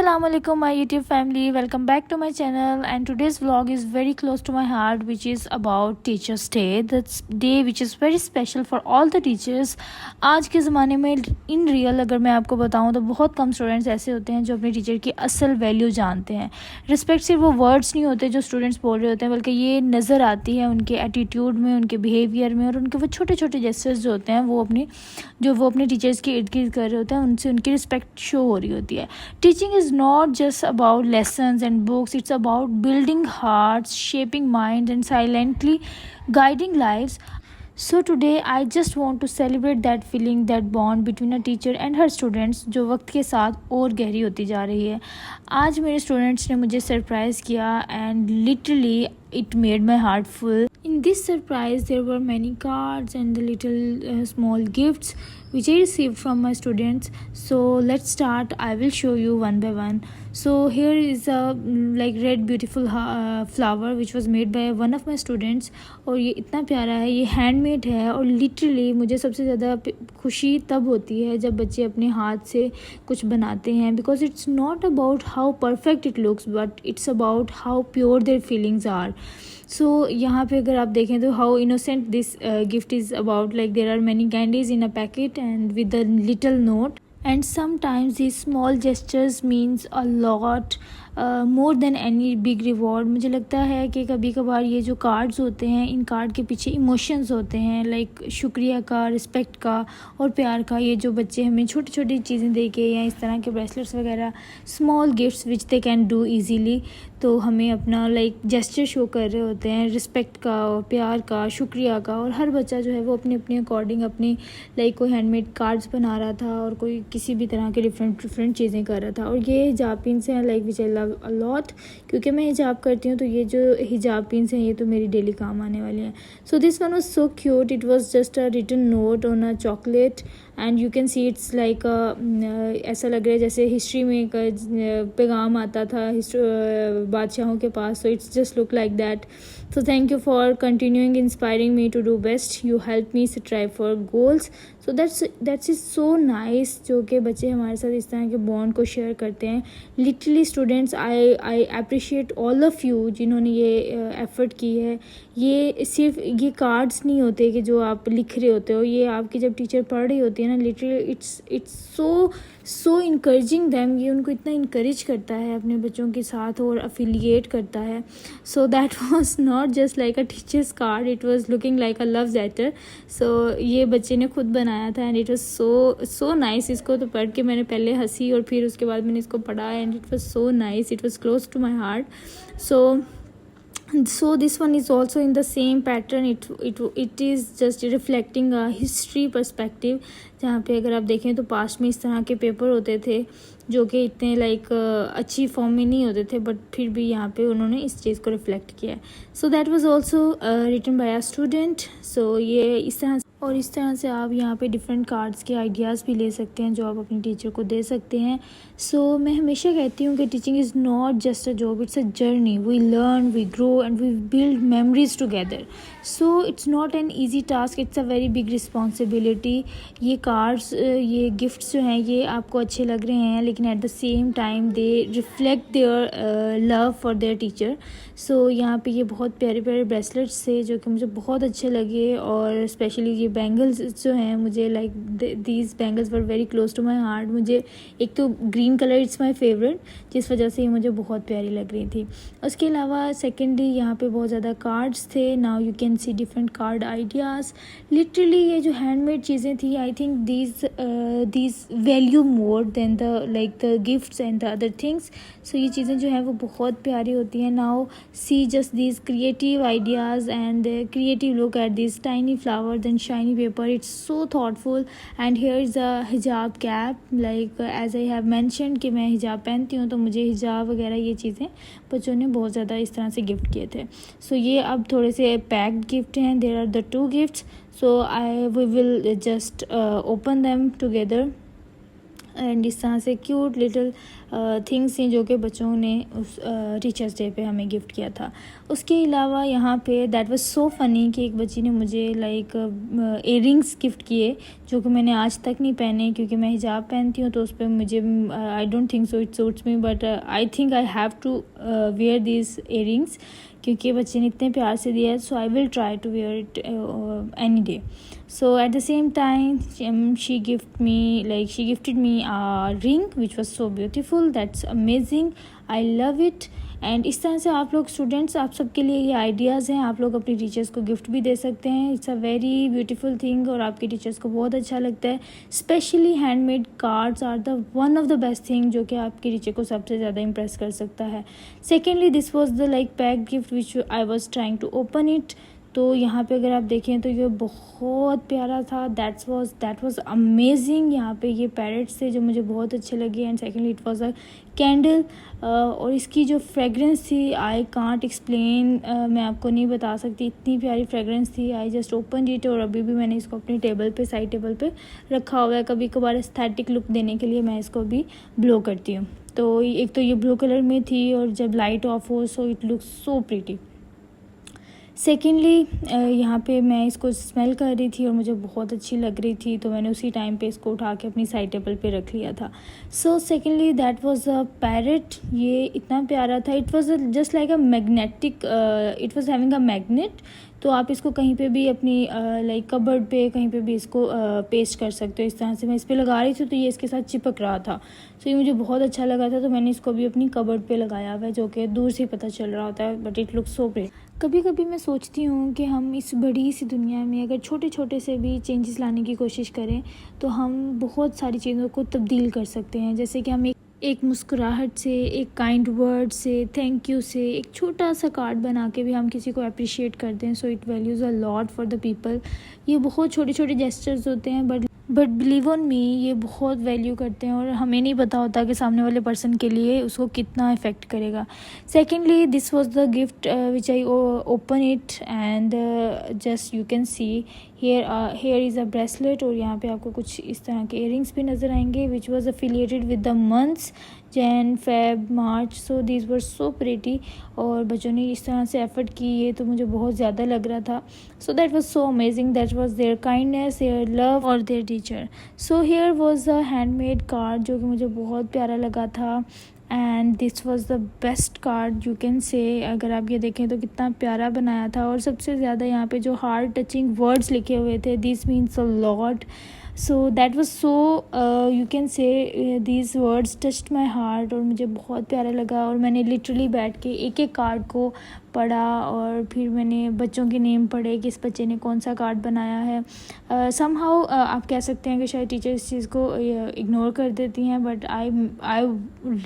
Assalamualaikum my YouTube family, welcome back to my channel. And today's vlog is very close to my heart, which is about Teachers Day. That's day which is very special for all the teachers. आज के ज़माने में in real अगर मैं आपको बताऊं तो बहुत कम स्टूडेंट्स ऐसे होते हैं जो अपने टीचर की असल वैल्यू जानते हैं. रिस्पेक्ट सिर्फ वो वर्ड्स नहीं होते जो स्टूडेंट्स बोल रहे होते हैं, बल्कि ये नज़र आती है उनके एटीट्यूड में, उनके बिहेवियर में, और उनके वो छोटे छोटे जेस्चर्स जो होते हैं वो अपने टीचर्स के इर्द गिर्द कर रहे होते हैं, उनसे उनकी रिस्पेक्ट शो हो रही होती है. Teaching is not just about lessons and books, it's about building hearts, shaping minds, and silently guiding lives. So today I just want to celebrate that feeling, that bond between a teacher and her students जो वक्त के साथ और गहरी होती जा रही है. आज मेरे स्टूडेंट्स ने मुझे सरप्राइज़ किया and literally it made my heart full. In this surprise there were many cards and the little small gifts which I received from my students. So let's start. I will show you one by one. So here is a like red beautiful flower which was made by one of my students. और ये इतना प्यारा है, ये handmade है. और literally मुझे सबसे ज़्यादा खुशी तब होती है जब बच्चे अपने हाथ से कुछ बनाते हैं, because it's not about how perfect it looks but it's about how pure their feelings are. So यहाँ पे अगर आप देखें तो how innocent this gift is about, like there are many candies in a packet and with a little note. And sometimes these small gestures means a lot more than any big reward. मुझे लगता है कि कभी कभार ये जो cards होते हैं, इन कार्ड के पीछे इमोशंस होते हैं, लाइक शुक्रिया का, रिस्पेक्ट का और प्यार का. ये जो बच्चे हमें छोटी छोटी चीज़ें दे के या इस तरह के ब्रेसलेट्स वगैरह, small gifts which they can do easily, तो हमें अपना लाइक जेस्चर शो कर रहे होते हैं रिस्पेक्ट का, प्यार का, शुक्रिया का. और हर बच्चा जो है वो अपने अपने अकॉर्डिंग अपनी लाइक कोई हैंडमेड कार्ड्स बना रहा था और कोई किसी भी तरह के डिफरेंट चीज़ें कर रहा था. और ये हिजाब पिन्स हैं like which I love a lot, क्योंकि मैं हिजाब करती हूँ तो ये जो हिजाब पिन्स हैं ये तो मेरी डेली काम आने वाली हैं. So this one was so cute. It was just a written note on a chocolate and you can see it's like ऐसा लग रहा है जैसे हिस्ट्री में एक पैगाम आता था बादशाहों के पास. So it's just look like that. So thank you for continuing inspiring me to do best. You help me strive for goals. So that's is so nice जो कि बच्चे हमारे साथ इस तरह के बॉन्ड को शेयर करते हैं. Literally students, I appreciate all of you जिन्होंने ये एफ़र्ट की है. ये सिर्फ ये कार्ड्स नहीं होते कि जो आप लिख रहे होते हो, ये आपकी जब टीचर पढ़ रही होती है ना, literally it's so encouraging them. ये उनको इतना इनकरेज करता है अपने बच्चों के साथ और अफिलिएट करता है. So that was not just like a teacher's card, it was looking like a love letter. So ये बच्चे ने खुद बनाया था and it was so nice. इसको तो पढ़ के मैंने पहले हंसी और फिर उसके बाद मैंने इसको पढ़ा and it was so nice. It was close to my heart. So this one is also in the same pattern. It is just reflecting a history perspective, जहाँ पे अगर आप देखें तो पास्ट में इस तरह के पेपर होते थे जो कि इतने लाइक अच्छी फॉर्म में नहीं होते थे, बट फिर भी यहाँ पे उन्होंने इस चीज़ को रिफ्लेक्ट किया है. So that was also written by a student. So ये इस तरह से आप यहाँ पे डिफरेंट कार्ड्स के आइडियाज़ भी ले सकते हैं जो आप अपनी टीचर को दे सकते हैं. सो मैं हमेशा कहती हूँ कि teaching is not just a job, it's a journey. We learn, we grow and we build memories together. So it's not an easy task, it's a very big responsibility. ये कार्ड्स, ये गिफ्ट्स जो हैं ये आपको अच्छे लग रहे हैं, लेकिन at the same time they reflect their love for their teacher. So यहाँ पे ये बहुत प्यारे प्यारे ब्रेसलेट्स थे जो कि मुझे बहुत अच्छे लगे. और स्पेशली ये बैंगल्स जो हैं, मुझे like these bangles were very close to my heart. मुझे एक तो green colour it's my favourite, जिस वजह से ये मुझे बहुत प्यारी लग रही थी. उसके अलावा सेकेंडली यहाँ पे बहुत ज़्यादा कार्ड्स थे. Now you can see different card ideas. Literally ये जो हैंडमेड चीज़ें थी, I think these value more than the gifts and the other things. So ये चीज़ें जो हैं वो बहुत प्यारी होती हैं. Now see just these creative ideas and creative look at this tiny flowers and shiny paper. It's so thoughtful. And here is a hijab cap, like as I have mentioned कि मैं हिजाब पहनती हूँ, तो मुझे हिजाब वगैरह ये चीज़ें बच्चों ने बहुत ज़्यादा इस तरह से गिफ्ट किए थे. सो ये अब थोड़े से पैक्ड गिफ्ट हैं. There are the 2 gifts. So we will just open them together. And इस तरह से क्यूट लिटिल थिंग्स हैं जो कि बच्चों ने उस टीचर्स डे पे हमें गिफ्ट किया था। उसके अलावा यहाँ पे दैट वाज सो फ़नी कि एक बच्ची ने मुझे लाइक इयररिंग्स गिफ्ट किए जो कि मैंने आज तक नहीं पहने, क्योंकि मैं हिजाब पहनती हूँ तो उस पर मुझे I don't think so it suits me, but I think I have to wear this earrings, क्योंकि बच्चे ने इतने प्यार से दिया है, so I will try to wear it any day. So at the same time, she gifted me a ring which was so beautiful. That's amazing. I love it. And इस तरह से आप लोग स्टूडेंट्स, आप सबके लिए ये आइडियाज़ हैं, आप लोग अपनी टीचर्स को गिफ्ट भी दे सकते हैं. It's a very beautiful thing और आपके टीचर्स को बहुत अच्छा लगता है. Specially handmade cards are the one of the best thing जो कि आपके टीचर को सबसे ज़्यादा इम्प्रेस कर सकता है. Secondly, this was the like packed gift which I was trying to open it. तो यहाँ पे अगर आप देखें तो ये बहुत प्यारा था. That was amazing. यहाँ पे ये पैरेट्स थे जो मुझे बहुत अच्छे लगे. And secondly it was a candle और इसकी जो फ्रेगरेंस थी आई कांट एक्सप्लेन, मैं आपको नहीं बता सकती, इतनी प्यारी फ्रेगरेंस थी. आई जस्ट ओपन इट और अभी भी मैंने इसको अपनी टेबल पे, साइड टेबल पे रखा हुआ है. कभी कभार एस्थेटिक लुक देने के लिए मैं इसको भी ब्लो करती हूँ. तो एक तो ये ब्लू कलर में थी और जब लाइट ऑफ हो so it looks so pretty. Secondly यहाँ पे मैं इसको स्मेल कर रही थी और मुझे बहुत अच्छी लग रही थी, तो मैंने उसी टाइम पे इसको उठा के अपनी साइड टेबल पे रख लिया था. So secondly that was a parrot. ये इतना प्यारा था. It was just like a magnetic, it was having a magnet. तो आप इसको कहीं पे भी अपनी लाइक कबर्ड पे कहीं पे भी इसको पेस्ट कर सकते हो. इस तरह से मैं इस पर लगा रही थी तो ये इसके साथ चिपक रहा था. तो ये मुझे बहुत अच्छा लगा था, तो मैंने इसको भी अपनी कबर्ड पे लगाया हुआ है, जो कि दूर से पता चल रहा होता है, but it looks so pretty. कभी कभी मैं सोचती हूँ कि हम इस बड़ी सी दुनिया में अगर छोटे छोटे से भी चेंजेस लाने की कोशिश करें तो हम बहुत सारी चीज़ों को तब्दील कर सकते हैं. जैसे कि हम एक मुस्कुराहट से, एक काइंड वर्ड से, थैंक यू से, एक छोटा सा कार्ड बना के भी हम किसी को अप्रिशिएट करते हैं. So it values a lot for the people. ये बहुत छोटे छोटे जेस्चर्स होते हैं बट बिलीव ऑन मी ये बहुत वैल्यू करते हैं और हमें नहीं पता होता कि सामने वाले पर्सन के लिए उसको कितना इफ़ेक्ट करेगा. Secondly, this was the gift which I open it and just you can see here is a bracelet. और यहाँ पे आपको कुछ इस तरह के इयरिंग्स भी नज़र आएंगे which was affiliated with the months Jain, Feb, March. So these were so pretty. और बच्चों ने इस तरह से एफर्ट की, ये तो मुझे बहुत ज़्यादा लग रहा था. So that was so amazing. That was their kindness, their love और their teacher. So here was a handmade card जो कि मुझे बहुत प्यारा लगा था. And this was the best card you can say. अगर आप ये देखें तो कितना प्यारा बनाया था. और सबसे ज़्यादा यहाँ पे जो हार्ट टचिंग वर्ड्स लिखे हुए थे, this means a lot. So that was so you can से these words touched my heart और मुझे बहुत प्यारा लगा. और मैंने लिटरली बैठ के एक एक कार्ड को पढ़ा और फिर मैंने बच्चों के नेम पढ़े कि इस बच्चे ने कौन सा कार्ड बनाया है. समहाउ आप कह सकते हैं कि शायद टीचर इस चीज़ को इग्नोर कर देती हैं, but I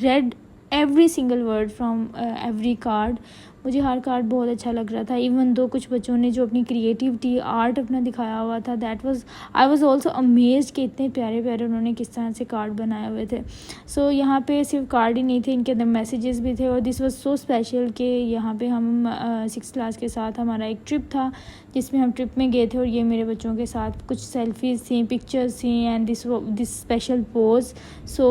read every single word from every card. मुझे हर कार्ड बहुत अच्छा लग रहा था. इवन दो कुछ बच्चों ने जो अपनी क्रिएटिविटी, आर्ट अपना दिखाया हुआ था, that was I was also amazed कि इतने प्यारे प्यारे उन्होंने किस तरह से कार्ड बनाए हुए थे. सो यहाँ पे सिर्फ कार्ड ही नहीं थे, इनके अंदर मैसेजेस भी थे. और दिस वाज सो स्पेशल कि यहाँ पे हम 6th क्लास के साथ हमारा एक ट्रिप था जिसमें हम ट्रिप में गए थे और ये मेरे बच्चों के साथ कुछ सेल्फीज़ थी, पिक्चर्स थी एंड दिस स्पेशल पोज. सो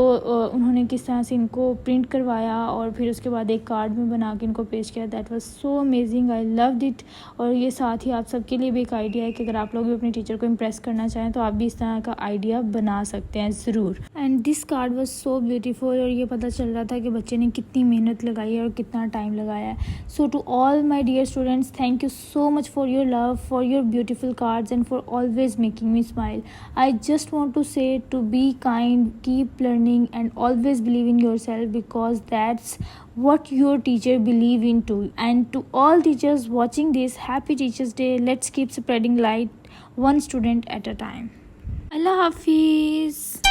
उन्होंने किस तरह से इनको प्रिंट करवाया और फिर उसके बाद एक कार्ड में बना के इनको पेश किया. That was so amazing. I loved it. और ये साथ ही आप सबके लिए भी एक आइडिया है कि अगर आप लोग भी अपने टीचर को इम्प्रेस करना चाहें तो आप भी इस तरह का आइडिया बना सकते हैं ज़रूर. And this card was so beautiful. और ये पता चल रहा था कि बच्चे ने कितनी मेहनत लगाई है और कितना टाइम लगाया है. So to all my dear students, thank you so much for your love, for your beautiful cards, and for always making me smile. I just want to say to be kind, keep learning, and always believe in yourself, because that's what your teacher believe in too. And to all teachers watching this, happy Teachers Day. Let's keep spreading light one student at a time. Allah Hafiz.